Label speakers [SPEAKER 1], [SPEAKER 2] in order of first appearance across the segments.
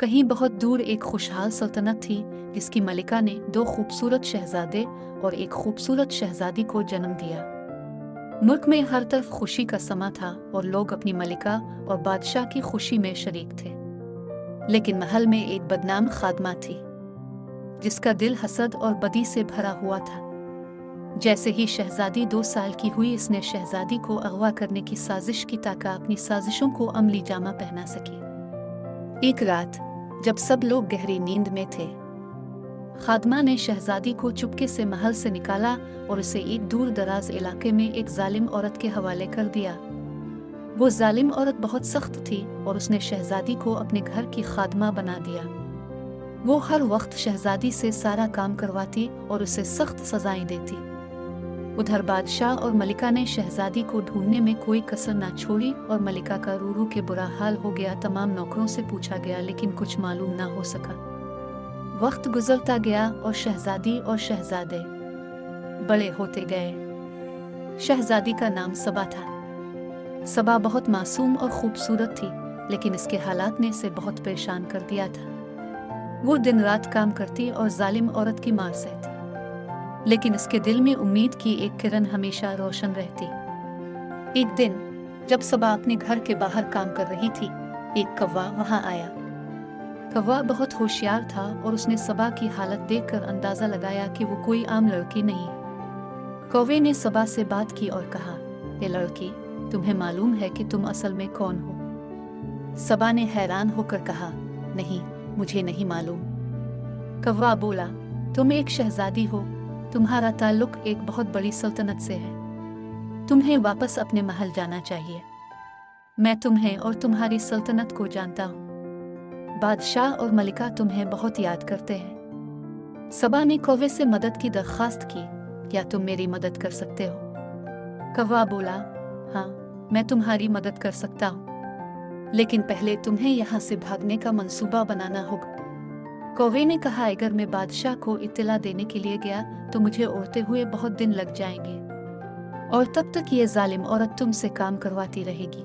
[SPEAKER 1] कहीं बहुत दूर एक खुशहाल सल्तनत थी जिसकी मलिका ने दो खूबसूरत शहजादे और एक खूबसूरत शहजादी को जन्म दिया। मुल्क में हर तरफ खुशी का समा था और लोग अपनी मलिका और बादशाह की खुशी में शरीक थे। लेकिन महल में एक बदनाम खादमा थी जिसका दिल हसद और बदी से भरा हुआ था। जैसे ही शहजादी 2 साल की हुई, इसने शहजादी को अगवा करने की साजिश की ताकि अपनी साजिशों को अमली जामा पहना सके। एक रात जब सब लोग गहरी नींद में थे, खादमा ने शहजादी को चुपके से महल से निकाला और उसे एक दूर दराज इलाके में एक जालिम औरत के हवाले कर दिया। वो जालिम औरत बहुत सख्त थी और उसने शहजादी को अपने घर की खादमा बना दिया। वो हर वक्त शहजादी से सारा काम करवाती और उसे सख्त सजाएं देती। उधर बादशाह और मलिका ने शहजादी को ढूंढने में कोई कसर ना छोड़ी और मलिका का रू रू के बुरा हाल हो गया। तमाम नौकरों से पूछा गया लेकिन कुछ मालूम ना हो सका। वक्त गुजरता गया और शहजादी और शहजादे बड़े होते गए। शहजादी का नाम सबा था। सबा बहुत मासूम और खूबसूरत थी, लेकिन इसके हालात ने इसे बहुत परेशान कर दिया था। वो दिन रात काम करती और जालिम औरत की मार सहती, लेकिन इसके दिल में उम्मीद की एक किरण हमेशा रोशन रहती। एक दिन जब सबा अपने घर के बाहर काम कर रही थी, एक कौवा वहां आया। कौवा बहुत होशियार था और उसने सबा की हालत देखकर अंदाजा लगाया कि वो कोई आम लड़की नहीं। कौवे ने सबा से बात की और कहा, ये लड़की, तुम्हें मालूम है कि तुम असल में कौन हो? सबा ने हैरान होकर कहा, नहीं, मुझे नहीं मालूम। कौवा बोला, तुम एक शहजादी हो, तुम्हारा ताल्लुक एक बहुत बड़ी सल्तनत से है। तुम्हें वापस अपने महल जाना चाहिए। मैं तुम्हें और तुम्हारी सल्तनत को जानता हूँ। बादशाह और मलिका तुम्हें बहुत याद करते हैं। सबा ने कौवे से मदद की दरख्वास्त की, क्या तुम मेरी मदद कर सकते हो? कौवा बोला, हाँ, मैं तुम्हारी मदद कर सकता हूँ, लेकिन पहले तुम्हें यहाँ से भागने का मंसूबा बनाना होगा। कौवे ने कहा, अगर मैं बादशाह को इत्तला देने के लिए गया तो मुझे उड़ते हुए बहुत दिन लग जाएंगे और तब तक ये जालिम औरत तुमसे काम करवाती रहेगी।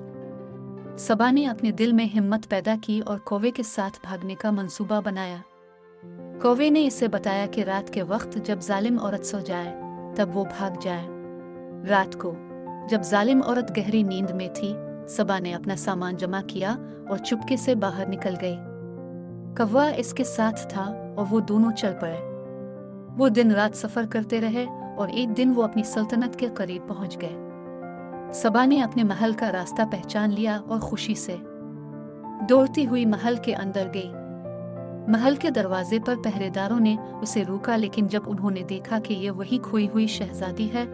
[SPEAKER 1] सबा ने अपने दिल में हिम्मत पैदा की और कौवे के साथ भागने का मंसूबा बनाया। कौवे ने इसे बताया कि रात के वक्त जब जालिम औरत सो जाए तब वो भाग जाए। रात को जब जालिम औरत गहरी नींद में थी, सबा ने अपना सामान जमा किया और चुपके से बाहर निकल गई। कौवा इसके साथ था और वो दोनों चल पड़े। वो दिन रात सफर करते रहे और एक दिन वो अपनी सल्तनत के करीब पहुंच गए। सबा ने अपने महल का रास्ता पहचान लिया और खुशी से दौड़ती हुई महल के अंदर गई। महल के दरवाजे पर पहरेदारों ने उसे रोका, लेकिन जब उन्होंने देखा कि ये वही खोई हुई शहजादी है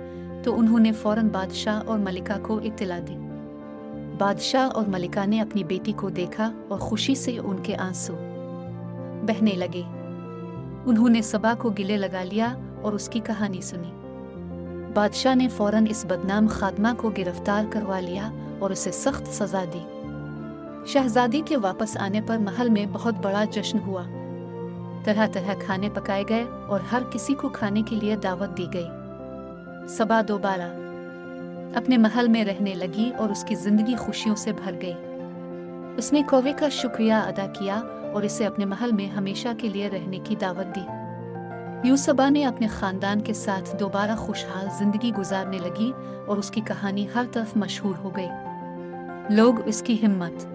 [SPEAKER 1] तो उन्होंने फौरन बादशाह और मलिका को इत्तला दी। बादशाह और मलिका ने अपनी बेटी को देखा और खुशी से उनके आंसू बहने लगे। उन्होंने सबा को गिले लगा लिया और उसकी कहानी सुनी। बादशाह ने फौरन इस बदनाम खादमा को गिरफ्तार करवा लिया और उसे सख्त सजा दी। शहजादी के वापस आने पर महल में बहुत बड़ा जश्न हुआ। तरह तरह खाने पकाए गए और हर किसी को खाने के लिए दावत दी गई। सबा दोबारा अपने महल में रहने लगी और उसकी जिंदगी खुशियों से भर गई। उसने कौवे का शुक्रिया अदा किया और इसे अपने महल में हमेशा के लिए रहने की दावत दी। यूं सबा ने अपने खानदान के साथ दोबारा खुशहाल जिंदगी गुजारने लगी और उसकी कहानी हर तरफ मशहूर हो गई। लोग इसकी हिम्मत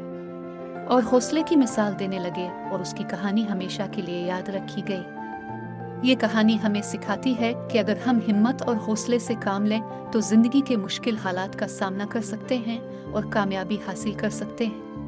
[SPEAKER 1] और हौसले की मिसाल देने लगे और उसकी कहानी हमेशा के लिए याद रखी गई। ये कहानी हमें सिखाती है कि अगर हम हिम्मत और हौसले से काम लें तो जिंदगी के मुश्किल हालात का सामना कर सकते हैं और कामयाबी हासिल कर सकते हैं।